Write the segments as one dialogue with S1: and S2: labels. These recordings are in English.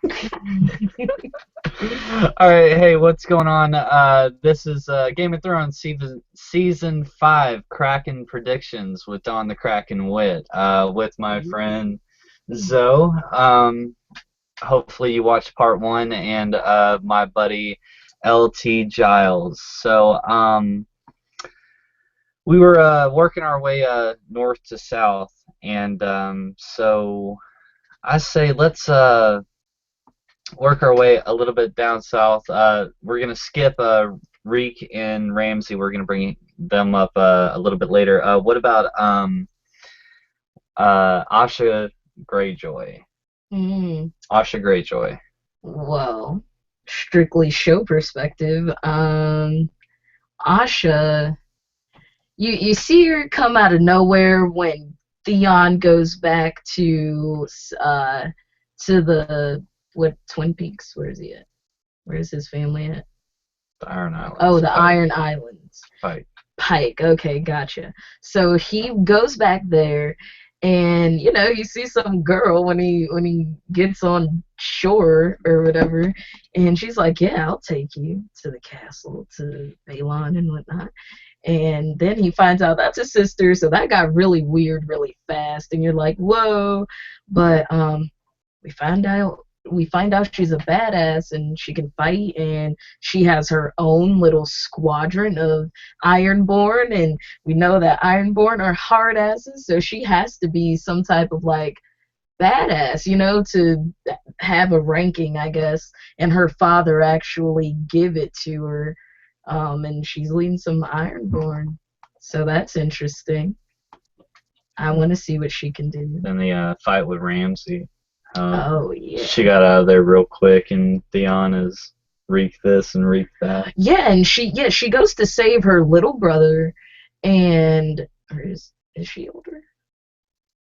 S1: All right, hey, what's going on? This is Game of Thrones season 5 Kraken predictions with Don the Kraken Wit. With my friend Zoe. Hopefully you watched part 1 and my buddy LT Giles. We were working our way north to south, and so I say let's work our way a little bit down south. We're gonna skip Reek and Ramsey. We're gonna bring them up a little bit later. What about Asha Greyjoy?
S2: Mm,
S1: Asha Greyjoy.
S2: well, strictly show perspective, Asha, you see her come out of nowhere when Theon goes back uh to the what Twin Peaks? Where is he at? Where's his family at?
S1: The Iron
S2: Oh,
S1: Islands.
S2: the
S1: Pike.
S2: Iron Islands.
S1: Pike.
S2: Pike. Okay, gotcha. So he goes back there, and you see some girl when he gets on shore or whatever, and she's like, "Yeah, I'll take you to the castle, to Balon and whatnot." And then he finds out that's his sister, so that got really weird really fast, and you're like, "Whoa!" But we find out we find out she's a badass and she can fight, and she has her own little squadron of Ironborn, and we know that Ironborn are hard asses, so she has to be some type of like badass, to have a ranking, I guess, and her father actually give it to her, and she's leading some Ironborn, so that's interesting. I want to see what she can do.
S1: Then the fight with Ramsey.
S2: Oh yeah.
S1: She got out of there real quick, and Theon is reek this and reek that.
S2: Yeah, and she goes to save her little brother, and or is she older?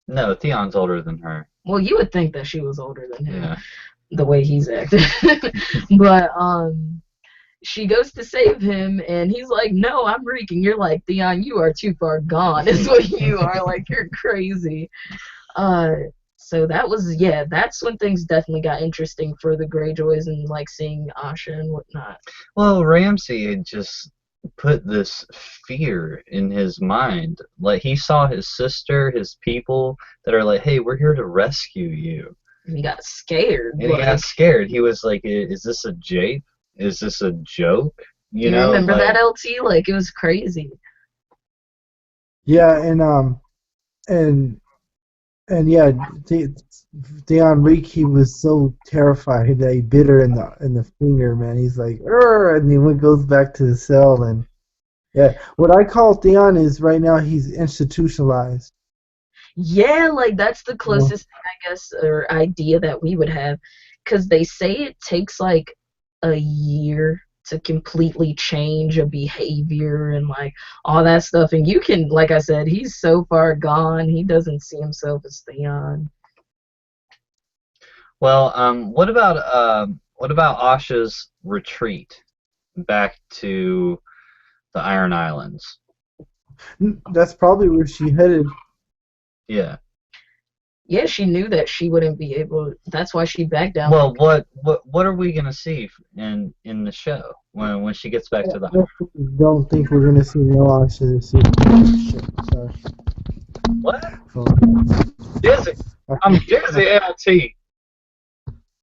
S1: No, Theon's older than her.
S2: Well, you would think that she was older than him,
S1: Yeah.
S2: the way he's acting. But she goes to save him, and he's like, "No, I'm reeking." You're like, "Theon, you are too far gone." Is what you are. Like, you're crazy. Uh, so that was, yeah, that's when things definitely got interesting for the Greyjoys, and like seeing Asha and whatnot.
S1: Well, Ramsey had just put this fear in his mind. Like he saw his sister, his people that are like, "Hey, we're here to rescue you."
S2: And he got scared.
S1: And he got
S2: Like,
S1: scared. He was like, "Is this a jape? Is this a joke?"
S2: do
S1: You
S2: you
S1: know,
S2: remember that
S1: like
S2: LT? Like, it was crazy.
S3: Yeah, and yeah, Theon Reek, he was so terrified that he bit her in the finger, man. He's like, "Urgh," and he goes back to the cell, and yeah, what I call Theon is right now he's institutionalized.
S2: Yeah, like that's the
S3: You know?
S2: closest thing, I guess, or idea that we would have, because they say it takes like a year to completely change a behavior and like all that stuff. And you can, like I said, he's so far gone, he doesn't see himself as Theon.
S1: well, what about Asha's retreat back to the Iron Islands?
S3: That's probably where she headed.
S1: Yeah.
S2: Yeah, she knew that she wouldn't be able. That's why she backed down from.
S1: Well, what are we gonna see in the show when she gets back
S3: I
S1: to the
S3: honestly don't think we're gonna see no Asha this season. Shit, sorry.
S1: what?
S3: Phone.
S1: Dizzy.
S3: My,
S1: I'm
S3: my,
S1: Dizzy LT.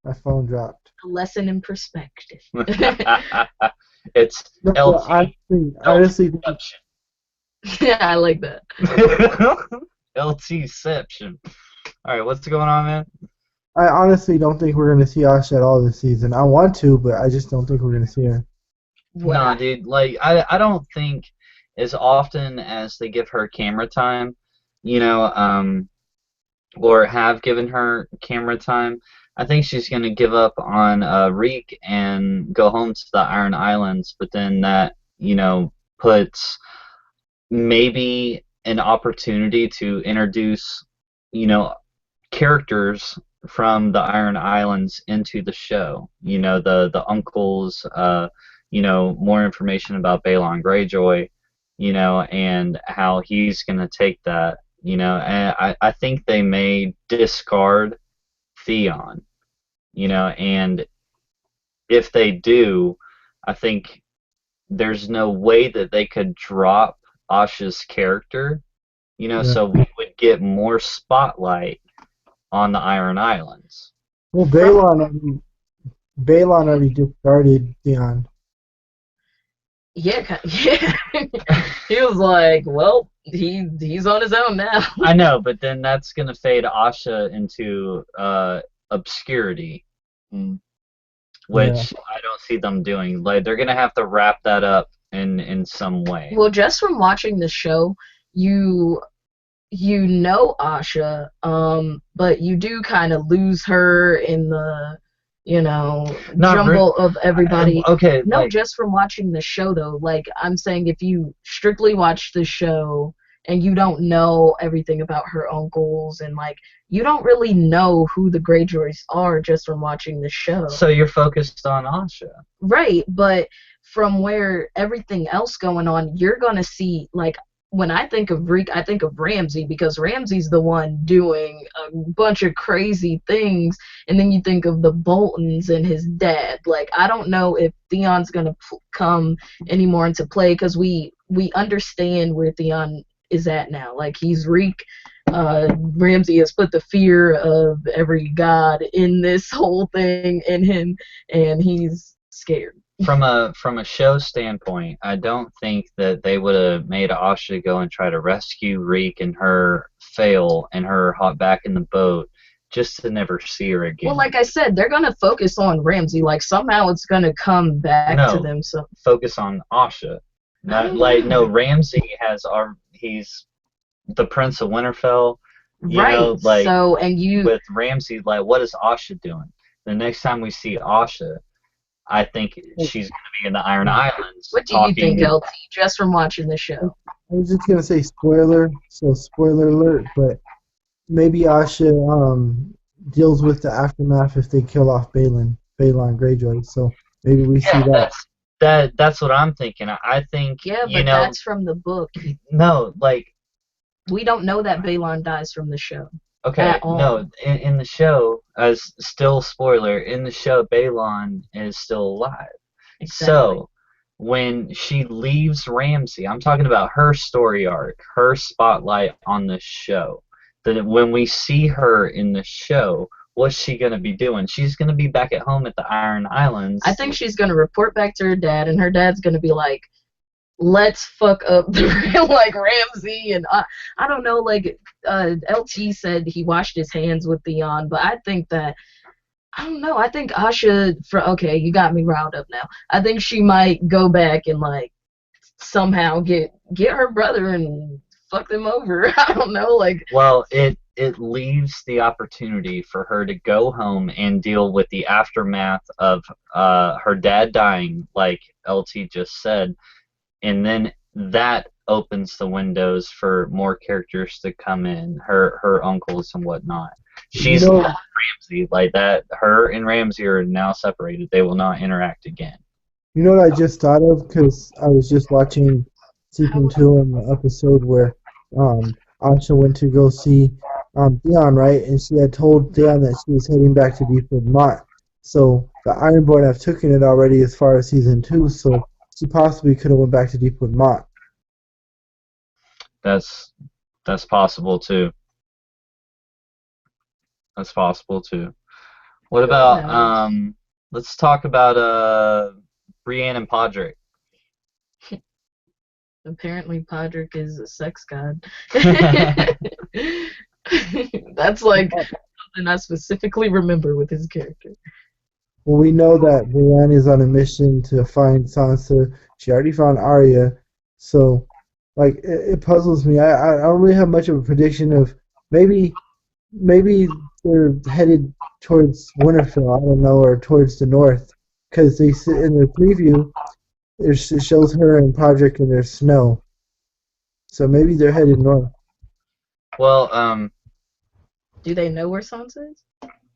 S3: my phone dropped.
S2: A lesson in perspective.
S1: It's
S3: No, but
S1: LT
S3: honestly,
S1: LTception.
S2: Yeah, I like that.
S1: LTception. All right, what's going on, man?
S3: I honestly don't think we're gonna see Asha at all this season. I want to, but I just don't think we're gonna see her.
S2: What
S1: Nah,
S2: I
S1: dude. Like I don't think as often as they give her camera time, you know, or have given her camera time. I think she's going to give up on Reek and go home to the Iron Islands, but then that, puts maybe an opportunity to introduce, you know, characters from the Iron Islands into the show. The uncles, more information about Balon Greyjoy, and how he's going to take that. And I think they may discard Theon, and if they do, I think there's no way that they could drop Asha's character,
S3: Yeah.
S1: so we would get more spotlight on the Iron Islands.
S3: Well,
S2: From
S3: Balon already just started Theon.
S2: yeah, yeah. He was like, well, he's on his own now.
S1: I know, but then that's gonna fade Asha into obscurity,
S3: Mm. Yeah.
S1: which I don't see them doing. Like they're gonna have to wrap that up in some way.
S2: Well, just from watching the show, you you know Asha, but you do kind of lose her in the,
S1: Not re-
S2: jumble of everybody.
S1: okay,
S2: No,
S1: like
S2: just from watching the show though. Like I'm saying, if you strictly watch the show and you don't know everything about her uncles and like you don't really know who the Greyjoys are just from watching the show.
S1: so you're focused on Asha.
S2: Right, but from where everything else going on, you're gonna see like when I think of Reek, I think of Ramsay because Ramsay's the one doing a bunch of crazy things, and then you think of the Boltons and his dad. Like I don't know if Theon's gonna come anymore into play because we understand where Theon is at now. Like he's Reek. Ramsay has put the fear of every god in this whole thing in him, and he's scared.
S1: From a show standpoint, I don't think that they would have made Asha go and try to rescue Reek and her fail and her hop back in the boat just to never see her
S2: Well,
S1: again.
S2: like I said, they're gonna focus on Ramsay. Like somehow it's gonna come back to
S1: No,
S2: them. So
S1: focus on Asha.
S2: I
S1: Not
S2: don't
S1: like no
S2: know.
S1: Ramsey he's the Prince of Winterfell,
S2: Right.
S1: like
S2: So and you,
S1: with Ramsey, like what is Asha doing? The next time we see Asha, I think she's gonna be in the Iron Islands
S2: what do you think,
S1: talking.
S2: LT? Just from watching the show?
S3: I was just gonna say spoiler, so spoiler alert, but maybe Asha deals with the aftermath if they kill off Balon Greyjoy. So maybe we see
S1: Yeah,
S3: that.
S1: that's what I'm thinking. I think
S2: Yeah, but that's from the book.
S1: no, like
S2: We don't know that Balon dies from the show
S1: okay,
S2: at all.
S1: no, in the show, as still spoiler, in the show, Balon is still alive.
S2: Exactly.
S1: So when she leaves Ramsey, I'm talking about her story arc, her spotlight on the show. That when we see her in the show, what's she gonna be doing? She's gonna be back at home at the Iron Islands.
S2: I think she's gonna report back to her dad, and her dad's gonna be like, let's fuck up the like Ramsey and I don't know like LT said he washed his hands with Theon, but I think that I don't know. I think Asha for okay, you got me riled up now. I think she might go back and like somehow get her brother and fuck them over. I don't know like
S1: Well, it leaves the opportunity for her to go home and deal with the aftermath of her dad dying, like LT just said, and then that opens the windows for more characters to come in, her uncles and whatnot.
S3: You
S1: She's
S3: know,
S1: not Ramsey like that. Her and Ramsey are now separated. They will not interact again.
S3: you know what I just thought of because I was just watching season
S2: how
S3: 2 and the episode where Asha went to go see Theon, right? And she had told Theon that she was heading back to Deepwood Mott. So the Ironborn have taken it already as far as season 2, so she possibly could have went back to Deepwood Mott.
S1: That's that's possible too. That's possible too. What
S2: who
S1: about
S2: knows?
S1: let's talk about Brienne and Podrick.
S2: Apparently Podrick is a sex god. That's like something I specifically remember with his character.
S3: Well, we know that Brienne is on a mission to find Sansa. She already found Arya, so like it puzzles me. I don't really have much of a prediction of maybe maybe they're headed towards Winterfell. I don't know, or towards the north, because they sit in the preview. It shows her and Podrick and there's snow, so maybe they're headed north.
S1: Well,
S2: Do they know where Sansa is?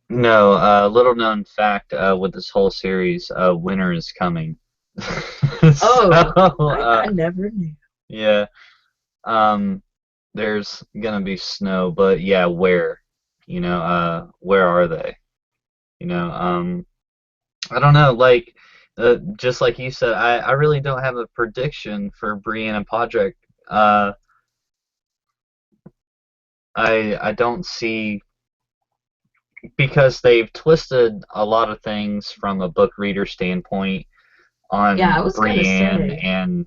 S1: no, little known fact with this whole series, winter is coming. So,
S2: Oh, I never knew.
S1: yeah, um, there's gonna be snow, but yeah, where? Where are they? You know, I don't know, like just like you said, I really don't have a prediction for Brienne and Podrick. Uh, I don't see because they've twisted a lot of things from a book reader standpoint
S2: Yeah,
S1: on
S2: I was gonna
S1: Brienne
S2: say.
S1: and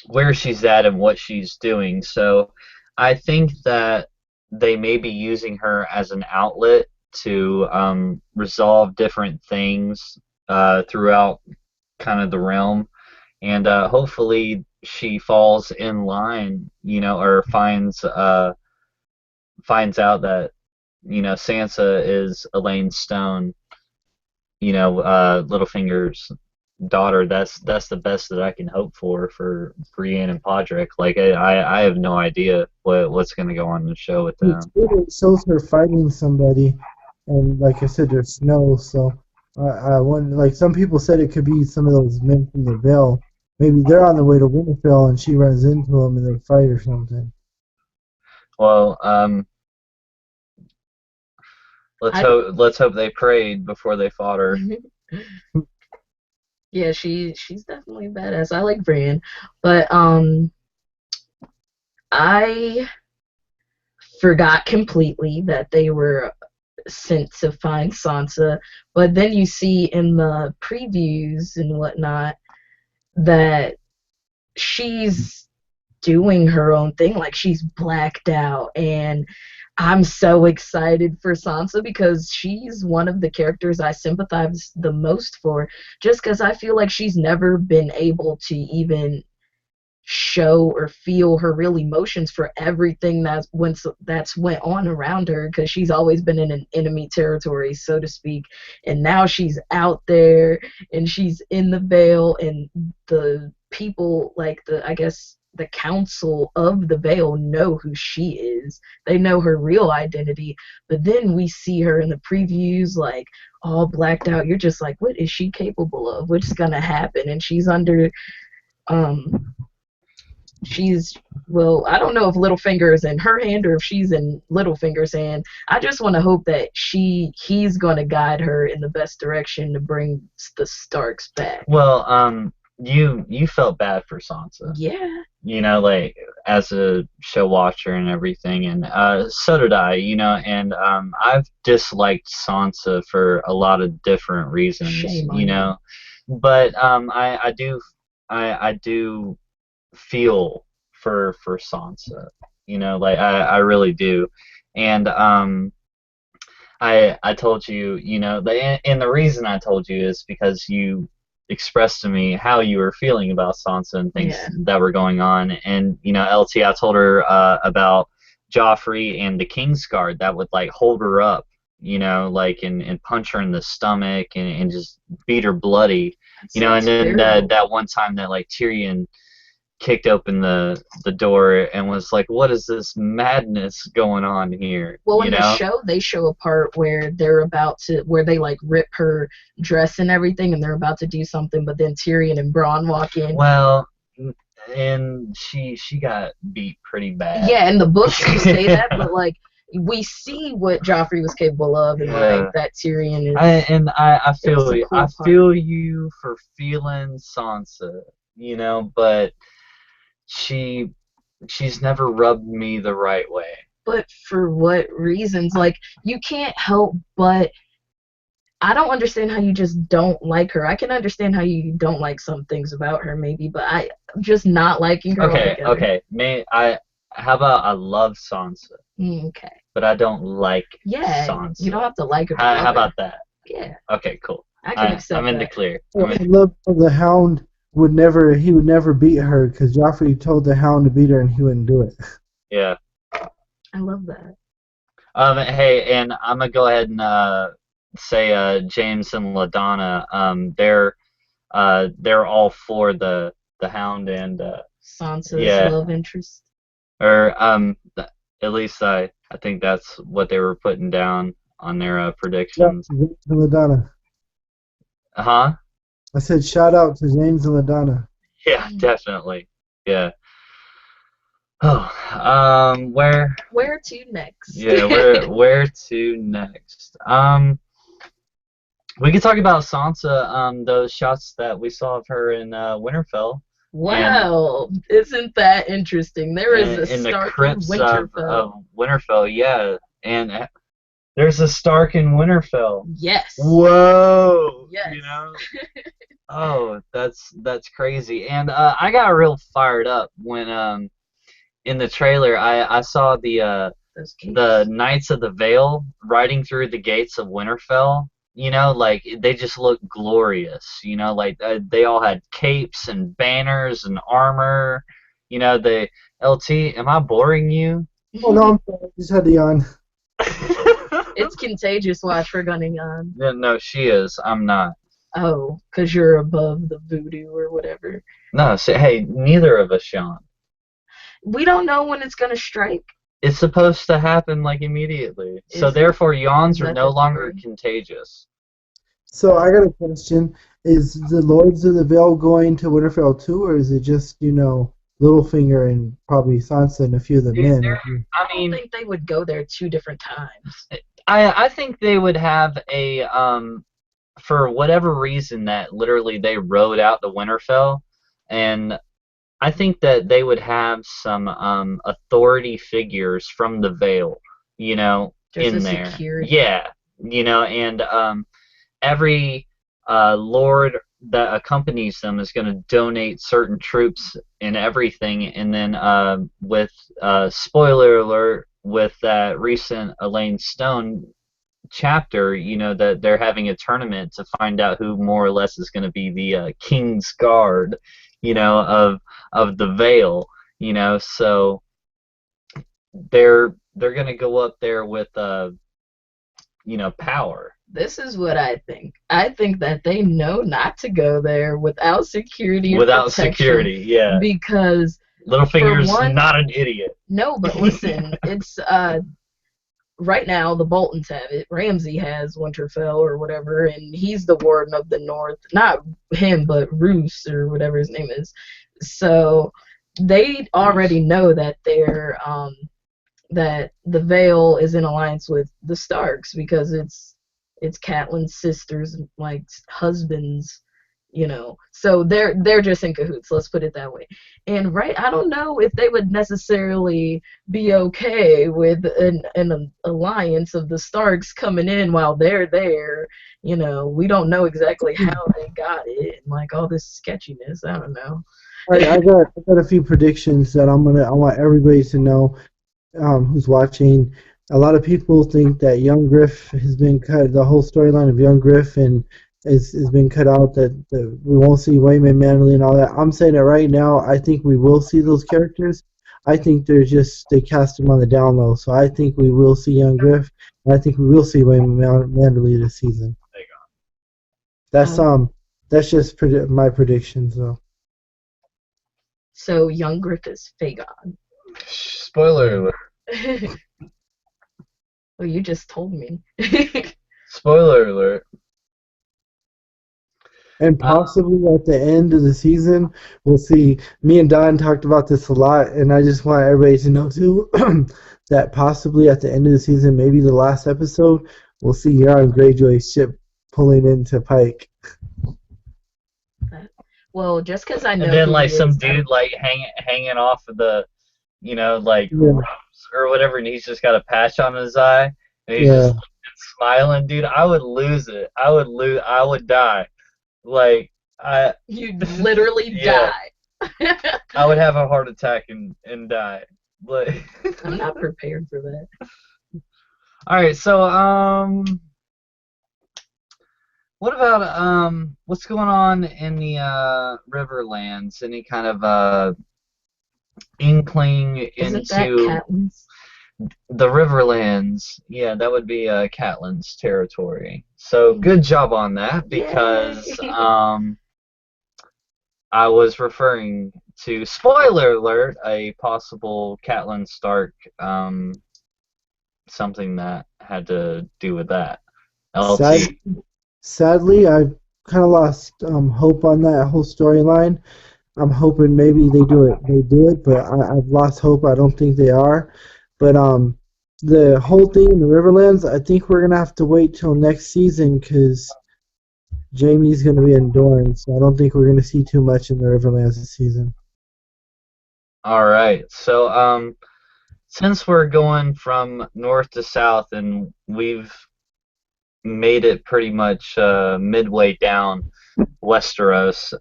S1: where she's at and what she's doing. So I think that they may be using her as an outlet to resolve different things throughout kind of the realm, and hopefully she falls in line, or finds out that Sansa is Elaine Stone, Littlefinger's daughter. That's the best that I can hope for Brienne and Podrick. Like I have no idea what's gonna go on in the show with
S3: It's
S1: them.
S3: good it shows her fighting somebody, and like I said, there's snow, so I wonder. Like some people said, it could be some of those men from the Vale. Maybe they're on the way to Winterfell, and she runs into them, and they fight or something.
S1: Well,
S2: I
S1: let's hope they prayed before they fought her.
S2: yeah, she's definitely badass. I like Brienne, but I forgot completely that they were sent to find Sansa. But then you see in the previews and whatnot that she's doing her own thing, like she's blacked out, and I'm so excited for Sansa because she's one of the characters I sympathize the most for, just because I feel like she's never been able to even show or feel her real emotions for everything that's went on around her, because she's always been in an enemy territory, so to speak, and now she's out there and she's in the Vale, and the people, like, the I guess the council of the Vale know who she is. They know her real identity, but then we see her in the previews like all blacked out. You're just like, what is she capable of? What's gonna happen? And she's under um she's, well, I don't know if Littlefinger is in her hand or if she's in Littlefinger's hand. I just want to hope that he's going to guide her in the best direction to bring the Starks back.
S1: Well, you felt bad for Sansa,
S2: Yeah,
S1: like as a show watcher and everything, and so did I, and I've disliked Sansa for a lot of different reasons,
S2: shame on you.
S1: but I do feel for Sansa, like I really do, and I told you, and the reason I told you is because you expressed to me how you were feeling about Sansa and things
S2: Yeah,
S1: that were going on, and LT, I told her about Joffrey and the Kingsguard that would like hold her up, like and punch her in the stomach and just beat her bloody,
S2: that
S1: and
S2: sounds
S1: then that
S2: terrible.
S1: that one time that like Tyrion kicked open the door and was like, "What is this madness going on here?"
S2: Well, in the show, they show a part where where they like rip her dress and everything, and they're about to do something, but then Tyrion and Bronn walk in.
S1: Well, and she got beat pretty bad.
S2: Yeah, in the books you say that, but like we see what Joffrey was capable of, and like
S1: Yeah.
S2: that Tyrion
S1: I
S2: is.
S1: and I
S2: It was
S1: feel
S2: a
S1: you. I
S2: cool part.
S1: feel you for feeling Sansa, but she she's never rubbed me the right way.
S2: But for what reasons? Like, you can't help but. I don't understand how you just don't like her. I can understand how you don't like some things about her, maybe, but I just not liking her
S1: Okay,
S2: altogether.
S1: okay. How about I love Sansa,
S2: Okay.
S1: but I don't like
S2: Yeah, you don't
S1: Sansa.
S2: have to like her to
S1: How
S2: love her.
S1: about that?
S2: Yeah,
S1: Okay, cool.
S2: I can
S1: I'm
S2: accept
S1: in the
S2: that.
S1: clear.
S3: Well, I love how the Hound would never beat her because Joffrey told the Hound to beat her and he wouldn't do it.
S1: Yeah.
S2: I love that.
S1: Hey, and I'm gonna go ahead and say James and LaDonna. They're all for the Hound and
S2: Sansa's
S1: yeah,
S2: love interest.
S1: or at least I think that's what they were putting down on their
S3: Yeah,
S1: predictions.
S3: James and LaDonna.
S1: Huh?
S3: I said shout out to James and LaDonna.
S1: Yeah, definitely. Yeah. Oh,
S2: Where to next?
S1: yeah, where to next? We could talk about Sansa. Those shots that we saw of her in Winterfell, and
S2: Wow, isn't that interesting? There is a
S1: in the
S2: Stark in
S1: crypts of
S2: Winterfell.
S1: Winterfell. Yeah, and there's a Stark in Winterfell.
S2: Yes,
S1: Whoa, you
S2: yes.
S1: know. Oh, that's crazy. And I got real fired up when in the trailer I saw
S2: Those
S1: the
S2: capes.
S1: Knights of the Vale riding through the gates of Winterfell. You know, like they just look glorious. You know, like they all had capes and banners and armor. You know, the LT. Am I boring you?
S3: Oh no, I'm sorry. I just had to yawn.
S2: It's contagious. Watch for gunning on.
S1: No, no, she is. I'm not.
S2: Oh, because you're above the voodoo or whatever.
S1: No, say, hey, neither of us, Sean.
S2: We don't know when it's gonna strike.
S1: It's supposed to happen like immediately. So
S2: Is it?
S1: therefore,
S2: Is
S1: yawns are
S2: that
S1: no
S2: the
S1: longer
S2: theory?
S1: contagious.
S3: So I got a question. Is the Lords of the Vale going to Winterfell too, or is it just, Littlefinger and probably Sansa and a few of the
S1: Dude,
S3: men?
S1: I
S2: I don't
S1: mean,
S2: think they would go there two different times.
S1: I think they would have a for whatever reason that literally they rode out to Winterfell, and I think that they would have some authority figures from the Vale,
S2: Just a
S1: in there.
S2: security.
S1: Yeah, and every lord that accompanies them is going to donate certain troops and everything. And then, with spoiler alert, with that recent Elaine Stone chapter, that they're having a tournament to find out who more or less is going to be the King's Guard, of the Vale. So they're going to go up there with power.
S2: This is what I think. I think that they know not to go there without security and
S1: Without
S2: protection
S1: security, yeah.
S2: because, for
S1: Littlefinger's
S2: one,
S1: not an idiot.
S2: no, but listen, it's right now the Boltons have it. Ramsay has Winterfell or whatever, and he's the Warden of the North. Not him, but Roose or whatever his name is. So they already know that that the Vale is in alliance with the Starks because it's Catelyn's sisters, like husbands, So they're just in cahoots. Let's put it that way. And right, I don't know if they would necessarily be okay with an alliance of the Starks coming in while they're there. We don't know exactly how they got it and like all this sketchiness. I don't know.
S3: I got a few predictions that I want everybody to know, who's watching. A lot of people think that Young Griff has been cut. The whole storyline of Young Griff and is been cut out. That we won't see Wayman Manley and all that. I'm saying it right now. I think we will see those characters. I think they cast them on the down low. So I think we will see Young Griff, and I think we will see Wayman Manley this season. That's
S2: Um,
S3: that's just my predictions though.
S2: so young Griff is Fagon.
S1: Spoiler alert.
S2: Well, you just told me.
S1: Spoiler alert.
S3: And
S1: Uh,
S3: possibly at the end of the season, we'll see. Me and Don talked about this a lot, and I just want everybody to know too that possibly at the end of the season, maybe the last episode, we'll see Euron Greyjoy's ship pulling into Pike.
S2: Well, just because I
S1: and
S2: know
S1: then
S2: who
S1: like
S2: he
S1: some
S2: is,
S1: dude like hanging off of the, like
S3: Yeah,
S1: ropes or whatever, and he's just got a patch on his eye, and he's
S3: yeah.
S1: just smiling, dude. I would lose it. I would lose. I would die. Like I,
S2: you'd literally
S1: yeah,
S2: die.
S1: I would have a heart attack and die. Like,
S2: I'm not prepared for that.
S1: all right, so what about what's going on in the Riverlands? Any kind of inkling
S2: Isn't that
S1: into
S2: Catelyn's?
S1: the Riverlands? Yeah, that would be Catelyn's territory. So good job on that, because
S2: Yay!
S1: I was referring to, spoiler alert, a possible Catelyn Stark, something that had to do with that.
S3: Sad,
S1: LT.
S3: sadly, I've kind of lost hope on that whole storyline. I'm hoping maybe they do it. They do it, but I've lost hope. I don't think they are. But the whole thing in the Riverlands, I think we're gonna have to wait till next season because Jamie's going to be in Dorne, so I don't think we're going to see too much in the Riverlands this season.
S1: All right. So, since we're going from north to south and we've made it pretty much midway down Westeros,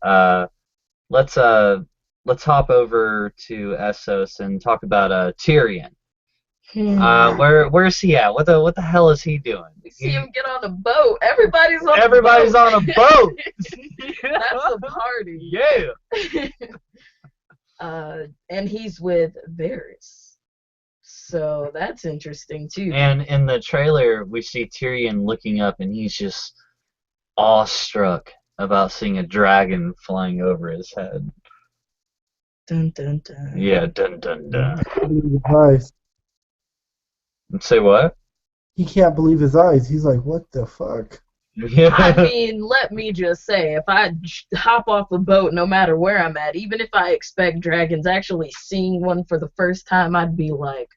S1: let's uh let's hop over to Essos and talk about Tyrion.
S2: Hmm.
S1: Where's he at? What the hell is he doing?
S2: You see him get on a boat. Everybody's on
S1: Everybody's
S2: a boat.
S1: on a boat.
S2: That's a party.
S1: Yeah.
S2: And he's with Varys. So that's interesting too.
S1: And in the trailer, we see Tyrion looking up, and he's just awestruck about seeing a dragon flying over his head.
S2: Dun dun dun.
S1: Yeah, dun dun dun.
S3: He can't believe his eyes.
S1: Say what?
S3: He can't believe his eyes. He's like, what the fuck?
S2: I mean, let me just say, if I hop off a boat, no matter where I'm at, even if I expect dragons, actually seeing one for the first time, I'd be like,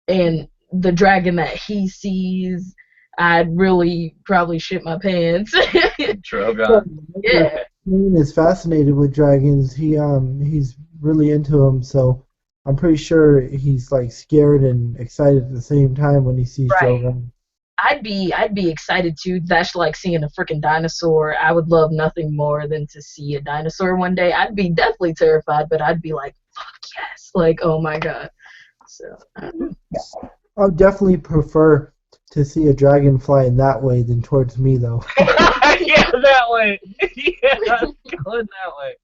S2: and the dragon that he sees, I'd really probably shit my pants.
S1: Drogon.
S2: Yeah.
S3: Tyrion is fascinated with dragons. He's really into them, so I'm pretty sure he's like scared and excited at the same time when he sees
S2: Right.
S3: Drogon.
S2: I'd be excited too. That's like seeing a freaking dinosaur. I would love nothing more than to see a dinosaur one day. I'd be definitely terrified, but I'd be like, fuck yes. Like, oh my god. So, I don't know.
S3: I would definitely prefer to see a dragon flying that way than towards me, though.
S1: Yeah, that way. Yeah, going that way.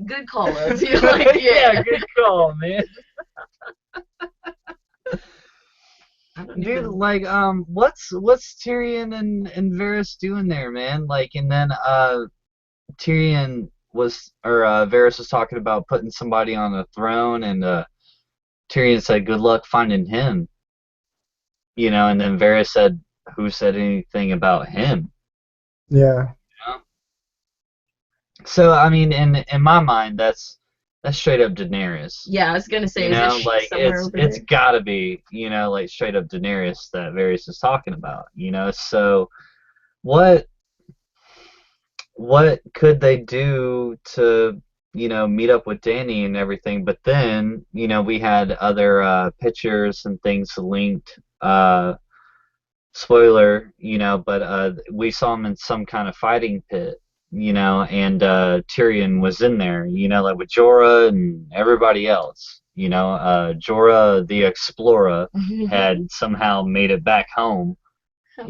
S2: Good call out. Like,
S1: Yeah, good call, man. Dude, like, what's Tyrion and Varys doing there, man? Like, and then Tyrion was or Varys was talking about putting somebody on the throne, and Tyrion said, "Good luck finding him," and then Varys said, "Who said anything about him?"
S3: Yeah.
S1: So, I mean, in my mind, that's straight up Daenerys.
S2: Yeah, I was gonna say, is she
S1: Like
S2: somewhere
S1: it's
S2: over
S1: it's
S2: there?
S1: gotta be, like straight up Daenerys that Varys is talking about. So what what could they do to meet up with Danny and everything? But then we had other pictures and things linked. Spoiler, but we saw him in some kind of fighting pit, and Tyrion was in there, like with Jorah and everybody else. Jorah the Explorer had somehow made it back home, so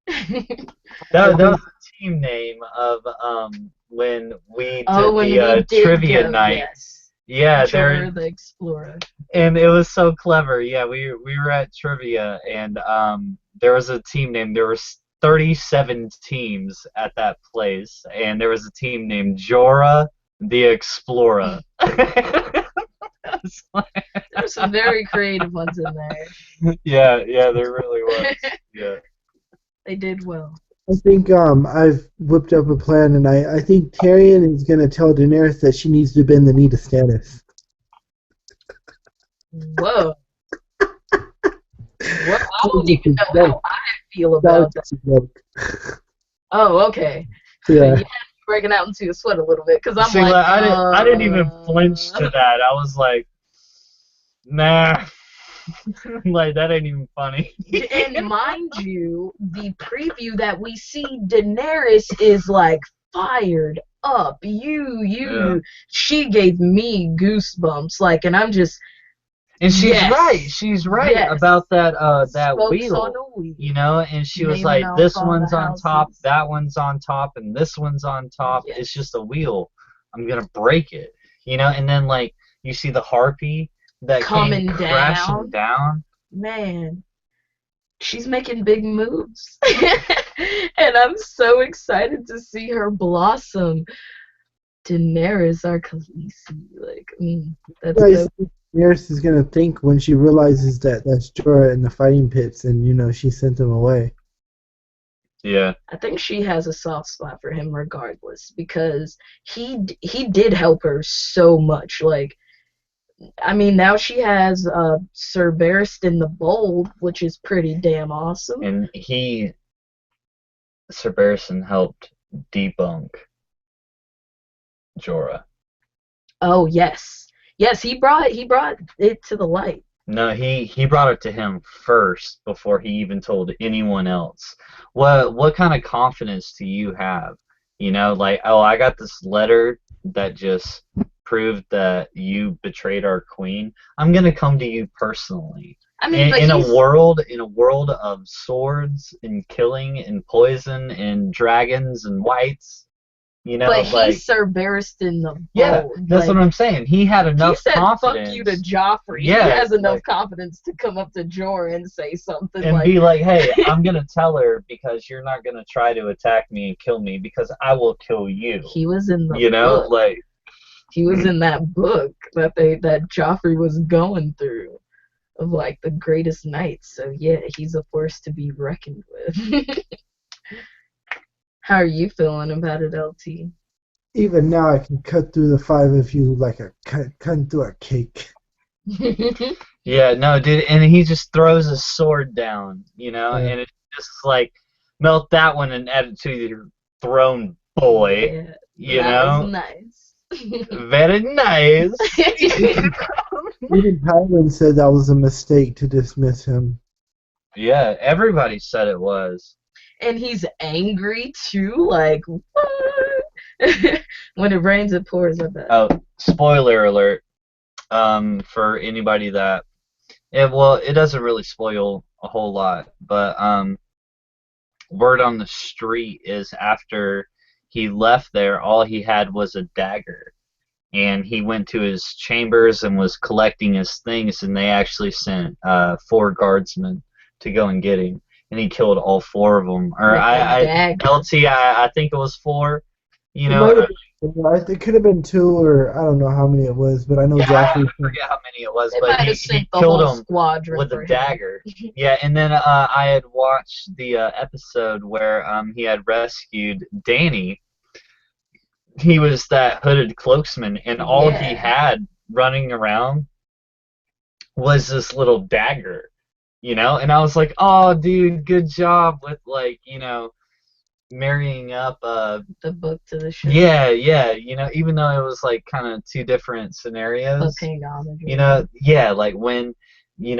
S3: I
S1: that was
S3: think
S1: the team name of when we
S2: Oh,
S1: did
S2: when
S1: the
S2: we did
S1: trivia
S2: go,
S1: night.
S2: yes.
S1: Yeah,
S2: Jorah the Explorer.
S1: and it was so clever. Yeah, we were at trivia, and there was a team named there was 37 teams at that place, and there was a team named Jorah the Explorer.
S2: There's some very creative ones in there.
S1: Yeah, there really was. Yeah.
S2: They did well.
S3: I think I've whipped up a plan, and I think Tyrion is gonna tell Daenerys that she needs to bend the knee to Stannis.
S2: Whoa. Well, I
S3: That was
S2: don't even
S3: just a
S2: know how
S3: joke.
S2: I feel
S3: That
S2: about
S3: was
S2: that.
S3: just a joke.
S2: Oh, okay.
S3: Yeah.
S2: You had me breaking out into a sweat a little bit because I'm
S1: See,
S2: like,
S1: I didn't even flinch to that. I was like, nah, like that ain't even funny.
S2: And mind you, the preview that we see, Daenerys is like fired up.
S1: Yeah.
S2: She gave me goosebumps. Like, and I'm just,
S1: And she's
S2: yes,
S1: right. She's right
S2: yes.
S1: about that
S2: Spokes
S1: wheel.
S2: on a wheel.
S1: And she was
S2: Naming
S1: like,
S2: off
S1: this
S2: all the
S1: one's on top,
S2: houses.
S1: that one's on top, and this one's on top.
S2: Yes.
S1: It's just a wheel. I'm gonna break it. And then like you see the harpy that
S2: Coming
S1: came crashing down.
S2: Man, she's making big moves. And I'm so excited to see her blossom. Daenerys our Khaleesi. Like, that's
S3: Guys,
S2: dope.
S3: Daenerys is gonna think when she realizes that that's Jorah in the fighting pits, and she sent him away.
S1: Yeah.
S2: I think she has a soft spot for him regardless because he did help her so much. Like, I mean, now she has Sir Barristan the Bold, which is pretty damn awesome.
S1: And he Sir Barristan helped debunk Jorah.
S2: Oh yes, yes. He brought it to the light.
S1: No, he brought it to him first before he even told anyone else. What kind of confidence do you have? You know, like, oh, I got this letter that just proved that you betrayed our queen. I'm gonna come to you personally.
S2: I mean,
S1: In,
S2: but
S1: in a
S2: he's
S1: world in a world of swords and killing and poison and dragons and whites,
S2: but
S1: like,
S2: he's Sir Barristan the
S1: yeah,
S2: Bold.
S1: that's what
S2: Like
S1: I'm saying. He had
S2: he
S1: enough
S2: said, "Fuck you" to
S1: confidence.
S2: Joffrey. He
S1: Yeah,
S2: has enough
S1: like,
S2: confidence to come up to Jorah and say something
S1: and
S2: like,
S1: be like, hey, I'm gonna tell her because you're not gonna try to attack me and kill me because I will kill you.
S2: he was in the
S1: You know,
S2: book.
S1: like,
S2: He was in that book that Joffrey was going through of like the greatest knights. So yeah, he's a force to be reckoned with. How are you feeling about it, LT?
S3: Even now, I can cut through the five of you like a cutting through a cake.
S1: yeah, no, dude, and he just throws his sword down,
S3: Yeah.
S1: and it's just like, melt that one and add it to your throne, boy.
S2: Yeah,
S1: You
S2: that was
S1: know,
S2: nice.
S1: very nice.
S3: Even Tywin said that was a mistake to dismiss him.
S1: Yeah, everybody said it was.
S2: And he's angry too, like what? When it rains, it pours. I bet.
S1: Oh, spoiler alert. For anybody that it doesn't really spoil a whole lot, but word on the street is after he left there, all he had was a dagger, and he went to his chambers and was collecting his things, and they actually sent four guardsmen to go and get him, and he killed all four of them. Or
S2: With a dagger.
S1: LT, I think it was four. You
S3: It
S1: know,
S3: might have been, it could have been two, or I don't know how many it was, but I know
S1: yeah, I
S3: Joffrey.
S1: forget how many it was,
S2: They
S1: but
S2: might have
S1: he
S2: sent the
S1: killed
S2: whole
S1: him
S2: squadron
S1: with a
S2: for him.
S1: dagger. Yeah, and then I had watched the episode where he had rescued Danny. He was that hooded cloaksman, and all he
S2: Yeah.
S1: had running around was this little dagger, And I was like, oh, dude, good job with, like, marrying up
S2: The book to the show.
S1: yeah, yeah, even though it was like kind of two different
S2: But
S1: scenarios.
S2: paying homage.
S1: Yeah, like when he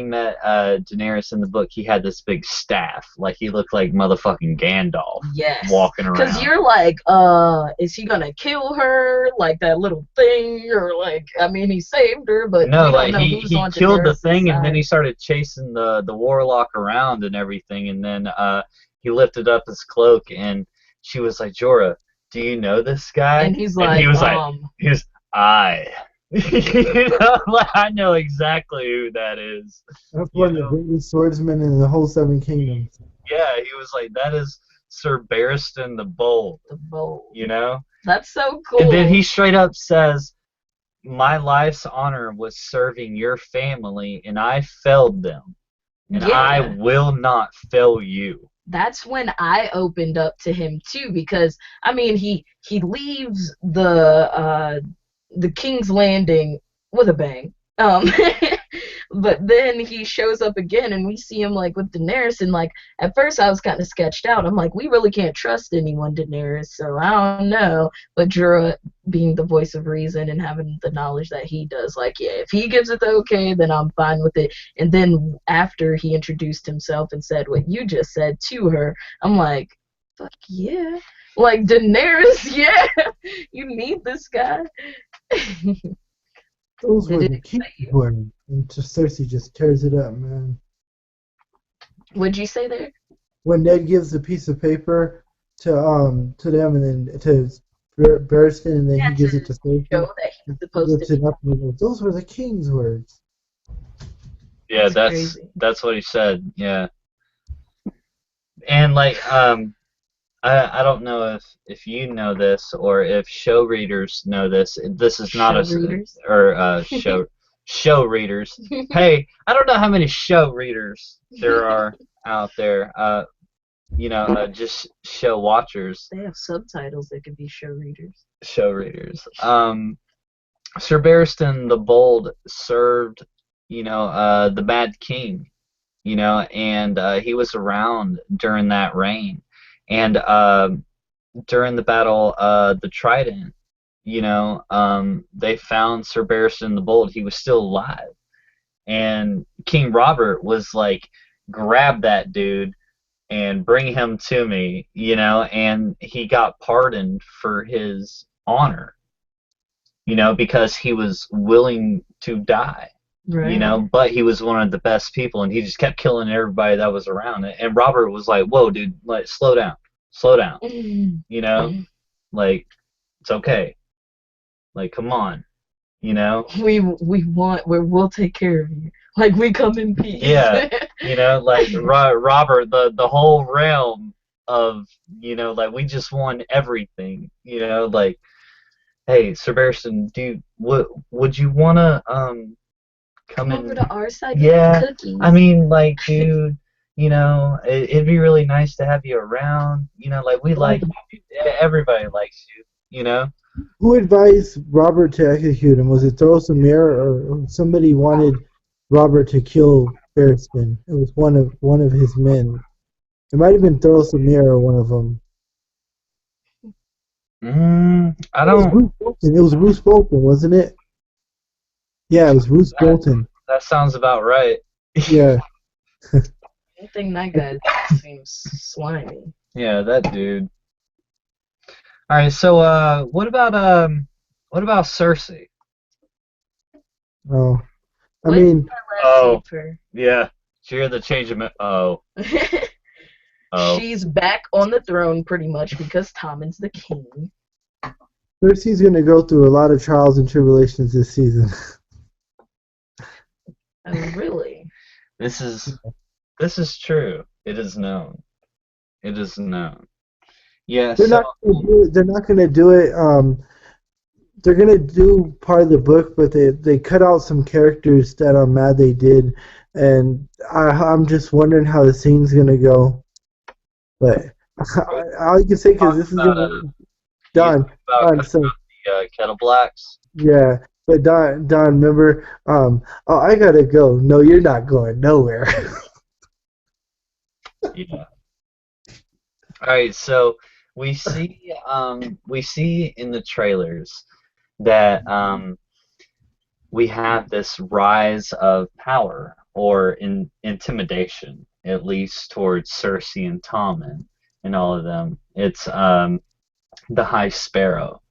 S1: met Daenerys in the book, he had this big staff, like he looked like motherfucking Gandalf
S2: Yes.
S1: walking
S2: Because
S1: around.
S2: you're like, is he gonna kill her? Like that little thing? Or like, I mean, he saved her, but
S1: No,
S2: we don't
S1: like
S2: know
S1: he
S2: who's
S1: he
S2: on
S1: killed the
S2: Daenerys'
S1: thing, and then
S2: side.
S1: he started chasing the warlock around and everything, and then he lifted up his cloak, and she was like, Jorah, do you know this guy?
S2: And he's
S1: And he
S2: like,
S1: was like, he was I. Like, I know exactly who that is.
S3: That's
S1: You
S3: one of the
S1: know,
S3: greatest swordsmen in the whole Seven Kingdoms.
S1: yeah, he was like, that is Sir Barristan the Bold.
S2: the bowl. That's so
S1: And then he
S2: cool.
S1: straight up says, my life's honor was serving your family, and I failed them, and I
S2: Yeah.
S1: will not fail you.
S2: That's when I opened up to him too, because I mean he leaves the King's Landing with a bang. But then he shows up again, and we see him like with Daenerys, and like at first I was kind of sketched out. I'm like, we really can't trust anyone, Daenerys. So I don't know. But Jorah, being the voice of reason and having the knowledge that he does, like, yeah, if he gives it the okay, then I'm fine with it. And then after he introduced himself and said what you just said to her, I'm like, fuck yeah. Like Daenerys, yeah, you need this guy.
S3: Those were
S2: Did it
S3: the key
S2: excite you?
S3: words. And just Cersei just tears it up, man.
S2: What'd you say there?
S3: When Ned gives a piece of paper to them, and then to Barristan, and then
S2: Yeah,
S3: he
S2: to
S3: gives it to
S2: show
S3: Cersei,
S2: that he's
S3: and he
S2: supposed to
S3: lifts
S2: be.
S3: it up and he goes, "Those were the king's words."
S1: Yeah,
S2: That's
S1: that's
S2: crazy.
S1: that's what he said. Yeah, and like I don't know if you know this or if show readers know this. This is not
S2: Show readers.
S1: or show readers. Hey, I don't know how many show readers there are out there. Just show watchers,
S2: They have subtitles that could be show readers.
S1: show readers. Sir Barristan the Bold served, the Mad King, and he was around during that reign. And during the battle, the Trident, they found Sir Barristan the Bold. He was still alive, and King Robert was like, grab that dude and bring him to me, and he got pardoned for his honor, because he was willing to die,
S2: Right.
S1: but he was one of the best people, and he just kept killing everybody that was around. And Robert was like, "Whoa, dude, like, slow down, you know, like, it's okay, like, come on, you know."
S2: We'll take care of you. Like we come in peace.
S1: Yeah, like Robert, the whole realm of, like, we just won everything, like, hey, Sir Barristan, would you wanna come
S2: Come over
S1: in?
S2: to our side. We have
S1: Yeah, I
S2: cookies.
S1: mean, like, dude, it'd be really nice to have you around. Like, we like you. Everybody likes you.
S3: Who advised Robert to execute him? Was it Thorolsamir or somebody wanted Robert to kill Barristan? It was one of his men. It might have been Thorolsamir or one of them.
S1: I
S3: It was
S1: don't.
S3: Bruce Bolton. It was Bruce Bolton, wasn't it? Yeah, it was Bruce
S1: That
S3: Bolton.
S1: that sounds about right.
S3: Yeah.
S2: I think that guy seems slimy.
S1: Yeah, that dude. All right, so what about Cersei?
S3: Oh, I
S2: When did
S3: mean,
S2: I last
S1: Oh,
S2: see her?
S1: yeah. Did you hear the change of oh.
S2: She's back on the throne pretty much because Tommen's the king.
S3: Cersei's gonna go through a lot of trials and tribulations this season.
S2: Oh, really?
S1: This is this is true. It is known. It is known. Yeah,
S3: They're
S1: so
S3: not gonna do it. They're not gonna do it. They're gonna do part of the book, but they cut out some characters that I'm mad they did, and I'm just wondering how the scene's gonna go. But all you can say because
S1: talking
S3: this is
S1: about
S3: gonna
S1: you
S3: Don,
S1: talking about
S3: Don.
S1: cutting
S3: So
S1: out the kettle blacks.
S3: yeah, but Don, remember? Oh, I gotta go. No, you're not going nowhere.
S1: Yeah. All right, so we see in the trailers that we have this rise of power or intimidation, at least towards Cersei and Tommen and all of them. It's the High Sparrow.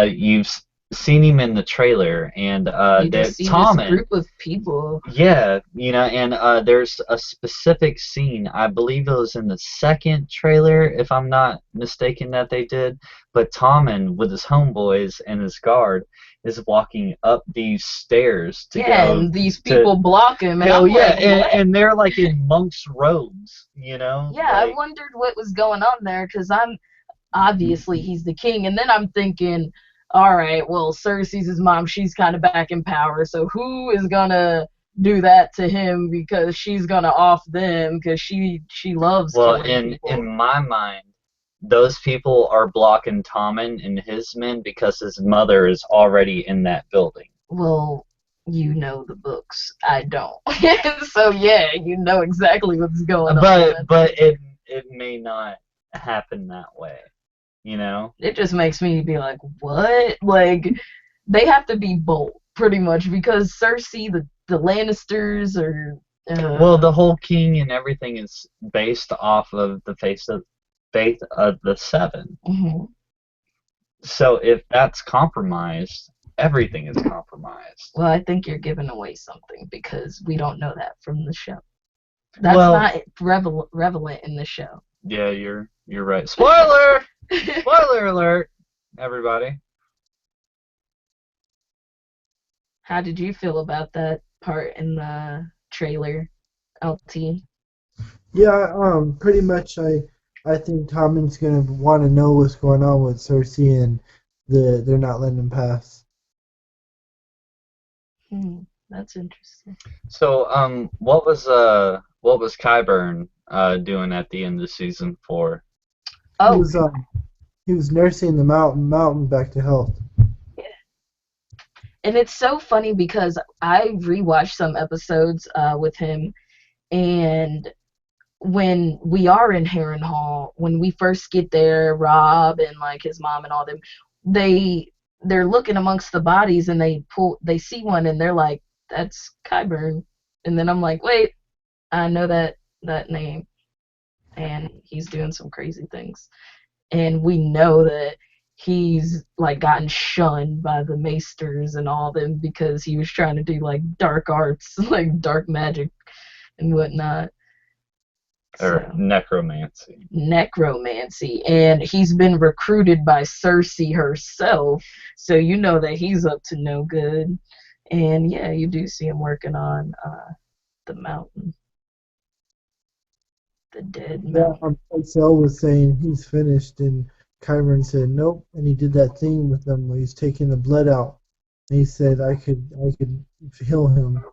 S1: You've seen him in the trailer, and
S2: You
S1: that
S2: just see this
S1: Tommen.
S2: group of people.
S1: Yeah, and there's a specific scene, I believe it was in the second trailer, if I'm not mistaken, that they did, but Tommen, with his homeboys and his guard, is walking up these stairs to
S2: Yeah,
S1: go
S2: and these
S1: to.
S2: people block him, and
S1: Oh
S2: I'm
S1: yeah,
S2: like, what?
S1: and they're like in monk's robes,
S2: Yeah, I
S1: like.
S2: wondered what was going on there because I'm obviously he's the king, and then I'm thinking, all right, well, Cersei's his mom, she's kind of back in power, so who is gonna do that to him because she's gonna off them because she loves
S1: Well,
S2: killing
S1: in
S2: people.
S1: my mind, those people are blocking Tommen and his men because his mother is already in that building.
S2: Well, you know the books, I don't. So yeah, you know exactly what's going on.
S1: But it may not happen that way, you know?
S2: It just makes me be like, what? Like, they have to be bold, pretty much, because Cersei, the Lannisters, are.
S1: Well, the whole king and everything is based off of the faith of the seven.
S2: Mhm.
S1: So if that's compromised, everything is compromised.
S2: Well, I think you're giving away something because we don't know that from the show. That's
S1: Well,
S2: not relevant in the show.
S1: yeah, you're right. Spoiler! Spoiler alert, everybody.
S2: How did you feel about that part in the trailer, LT?
S3: Yeah, pretty much. I think Tommen's gonna want to know what's going on with Cersei, and they're not letting him pass.
S2: That's interesting.
S1: So, what was Qyburn doing at the end of season 4?
S3: He
S2: Oh,
S3: was he was nursing the mountain back to health.
S2: yeah. And it's so funny because I rewatched some episodes with him, and when we are in Harrenhal, when we first get there, Rob and like his mom and all them, they they're looking amongst the bodies and they see one and they're like, that's Kyburn. And then I'm like, wait, I know that name, and he's doing some crazy things. And we know that he's like gotten shunned by the maesters and all them because he was trying to do like dark arts, like dark magic and whatnot.
S1: Or
S2: So
S1: necromancy.
S2: necromancy, and he's been recruited by Cersei herself, so you know that he's up to no good. And yeah, you do see him working on the mountain, the dead
S3: Yeah,
S2: mountain.
S3: Cell was saying he's finished, and Kyron said nope, and he did that thing with them where he's taking the blood out. And he said I could heal him.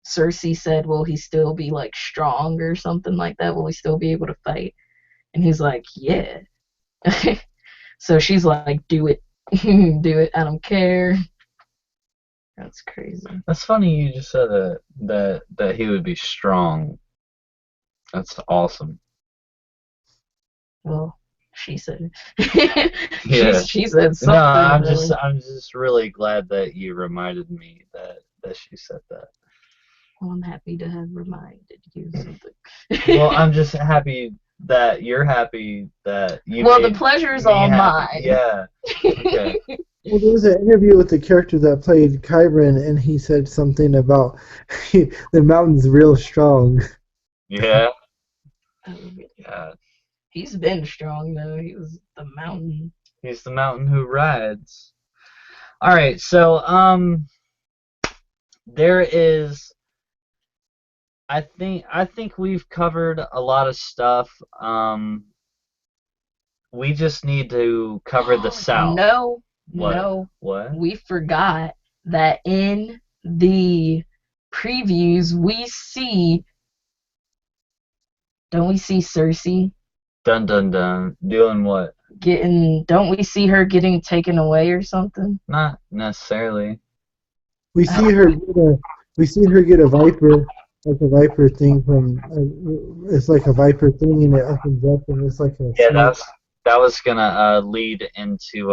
S2: Cersei said, will he still be like strong or something like that? Will he still be able to fight? And he's like, yeah. So she's like, do it. Do it. I don't care. That's crazy.
S1: That's funny you just said that he would be strong. That's awesome.
S2: Well, she said it.
S1: Yeah.
S2: She said
S1: No,
S2: something.
S1: I'm just really glad that you reminded me that she said that.
S2: Well, I'm happy to have reminded you something.
S1: Well, I'm just happy that you're happy that you
S2: Well, the
S1: made
S2: pleasure is
S1: me
S2: all
S1: happy.
S2: mine.
S1: Yeah. Okay.
S3: Well, there was an interview with the character that played Kyron, and he said something about the mountain's real strong.
S1: Yeah.
S2: Oh,
S1: Yeah.
S2: he's been strong though. He was the mountain.
S1: He's the mountain who rides. All right. So there is I think we've covered a lot of stuff. We just need to cover the South.
S2: No,
S1: What?
S2: no,
S1: What?
S2: we forgot that in the previews don't we see Cersei
S1: Dun dun dun. Doing what?
S2: don't we see her getting taken away or something?
S1: Not necessarily.
S3: We see her get a we see her get a viper, like a viper thing from. It's like a viper thing, and it opens up, and it's like a
S1: Yeah,
S3: snake.
S1: that was gonna lead into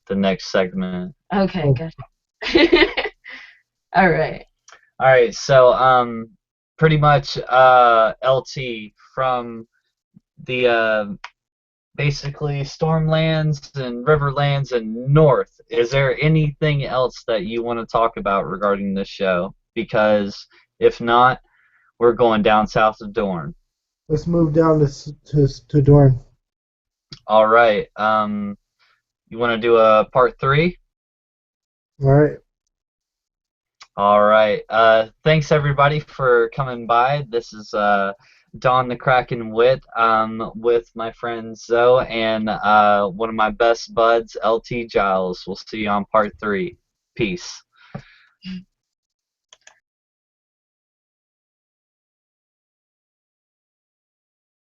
S1: the next segment.
S2: Okay,
S3: Oh,
S2: gotcha. All right.
S1: All right, so pretty much LT from the basically Stormlands and Riverlands and North. Is there anything else that you want to talk about regarding this show? Because if not, we're going down south of Dorne.
S3: let's move down to Dorne.
S1: All right. You want to do a part 3?
S3: All right.
S1: All right. Thanks everybody for coming by. This is Don the Kraken Wit with my friend Zoe and one of my best buds, LT Giles. We'll see you on part 3. Peace.